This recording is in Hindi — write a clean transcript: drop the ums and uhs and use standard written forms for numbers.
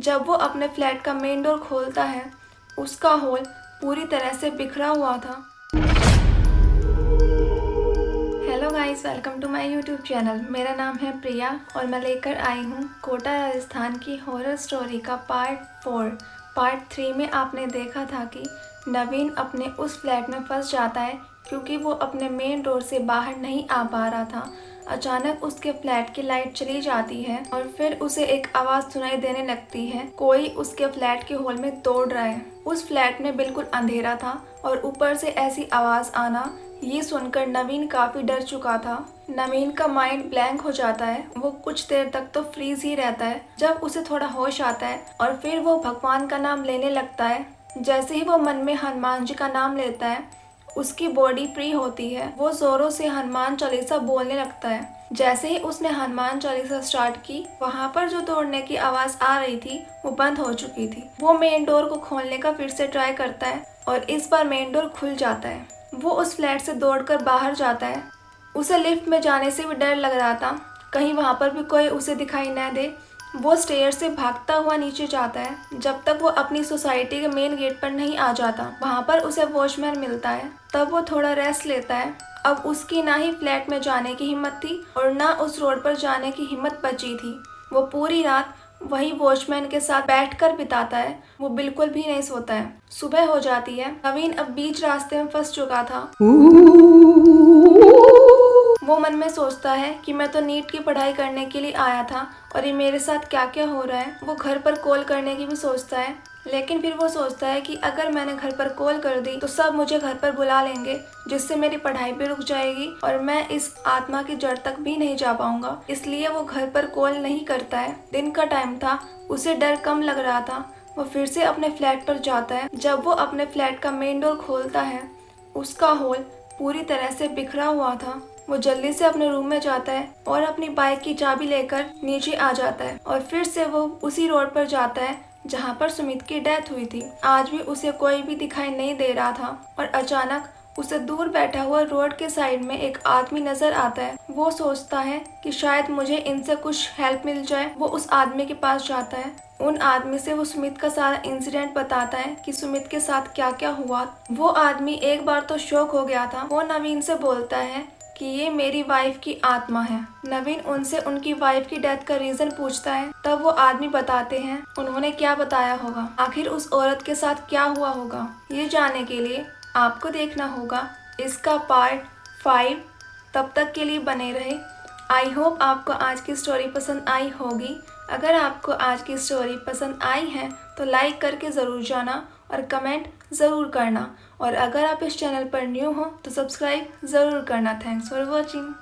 जब वो अपने फ्लैट का मेन डोर खोलता है, उसका हॉल पूरी तरह से बिखरा हुआ था। Hello guys, welcome to my YouTube channel. मेरा नाम है प्रिया और मैं लेकर आई हूँ कोटा राजस्थान की हॉरर स्टोरी का पार्ट 4। पार्ट 3 में आपने देखा था कि नवीन अपने उस फ्लैट में फंस जाता है क्योंकि वो अपने मेन डोर से बाहर नहीं आ पा रहा था। अचानक उसके फ्लैट की लाइट चली जाती है और फिर उसे एक आवाज़ सुनाई देने लगती है। कोई उसके फ्लैट के हॉल में दौड़ रहा है। उस फ्लैट में बिल्कुल अंधेरा था और ऊपर से ऐसी आवाज़ आना, ये सुनकर नवीन काफ़ी डर चुका था। नवीन का माइंड ब्लैंक हो जाता है। वो कुछ देर तक तो फ्रीज ही रहता है। जब उसे थोड़ा होश आता है और फिर वो भगवान का नाम लेने लगता है। जैसे ही वो मन में हनुमान जी का नाम लेता है, उसकी बॉडी फ्री होती है। वो जोरों से हनुमान चालीसा बोलने लगता है। जैसे ही उसने हनुमान चालीसा स्टार्ट की, वहाँ पर जो दौड़ने की आवाज़ आ रही थी वो बंद हो चुकी थी। वो मेन डोर को खोलने का फिर से ट्राई करता है और इस बार मेन डोर खुल जाता है। वो उस फ्लैट से दौड़कर बाहर जाता है। उसे लिफ्ट में जाने से भी डर लग रहा था, कहीं वहाँ पर भी कोई उसे दिखाई न दे। वो स्टेयर से भागता हुआ नीचे जाता है जब तक वो अपनी सोसाइटी के मेन गेट पर नहीं आ जाता। वहाँ पर उसे वॉचमैन मिलता है। तब वो थोड़ा रेस्ट लेता है। अब उसकी ना ही फ्लैट में जाने की हिम्मत थी और ना उस रोड पर जाने की हिम्मत बची थी। वो पूरी रात वही वॉचमैन के साथ बैठकर बिताता है। वो बिल्कुल भी नहीं सोता है। सुबह हो जाती है। नवीन अब बीच रास्ते में फंस चुका था। वो मन में सोचता है कि मैं तो नीट की पढ़ाई करने के लिए आया था और ये मेरे साथ क्या क्या हो रहा है। वो घर पर कॉल करने की भी सोचता है, लेकिन फिर वो सोचता है कि अगर मैंने घर पर कॉल कर दी तो सब मुझे घर पर बुला लेंगे, जिससे मेरी पढ़ाई भी रुक जाएगी और मैं इस आत्मा की जड़ तक भी नहीं जा पाऊंगा। इसलिए वो घर पर कॉल नहीं करता है। दिन का टाइम था, उसे डर कम लग रहा था। वो फिर से अपने फ्लैट पर जाता है। जब वो अपने फ्लैट का मेन डोर खोलता है, उसका हॉल पूरी तरह से बिखरा हुआ था। वो जल्दी से अपने रूम में जाता है और अपनी बाइक की चाबी लेकर नीचे आ जाता है और फिर से वो उसी रोड पर जाता है जहाँ पर सुमित की डेथ हुई थी। आज भी उसे कोई भी दिखाई नहीं दे रहा था और अचानक उसे दूर बैठा हुआ रोड के साइड में एक आदमी नजर आता है। वो सोचता है कि शायद मुझे इनसे कुछ हेल्प मिल जाए। वो उस आदमी के पास जाता है। उन आदमी से वो सुमित का सारा इंसिडेंट बताता है कि सुमित के साथ क्या क्या हुआ। वो आदमी एक बार तो शॉक हो गया था। वो नवीन से बोलता है कि ये मेरी वाइफ की आत्मा है। नवीन उनसे उनकी वाइफ की डेथ का रीजन पूछता है। तब वो आदमी बताते हैं उन्होंने क्या बताया होगा, आखिर उस औरत के साथ क्या हुआ होगा। ये जानने के लिए आपको देखना होगा इसका पार्ट 5। तब तक के लिए बने रहे। आई होप आपको आज की स्टोरी पसंद आई होगी। अगर आपको आज की स्टोरी पसंद आई है तो लाइक करके ज़रूर जाना और कमेंट ज़रूर करना। और अगर आप इस चैनल पर न्यू हो तो सब्सक्राइब ज़रूर करना। Thanks for watching.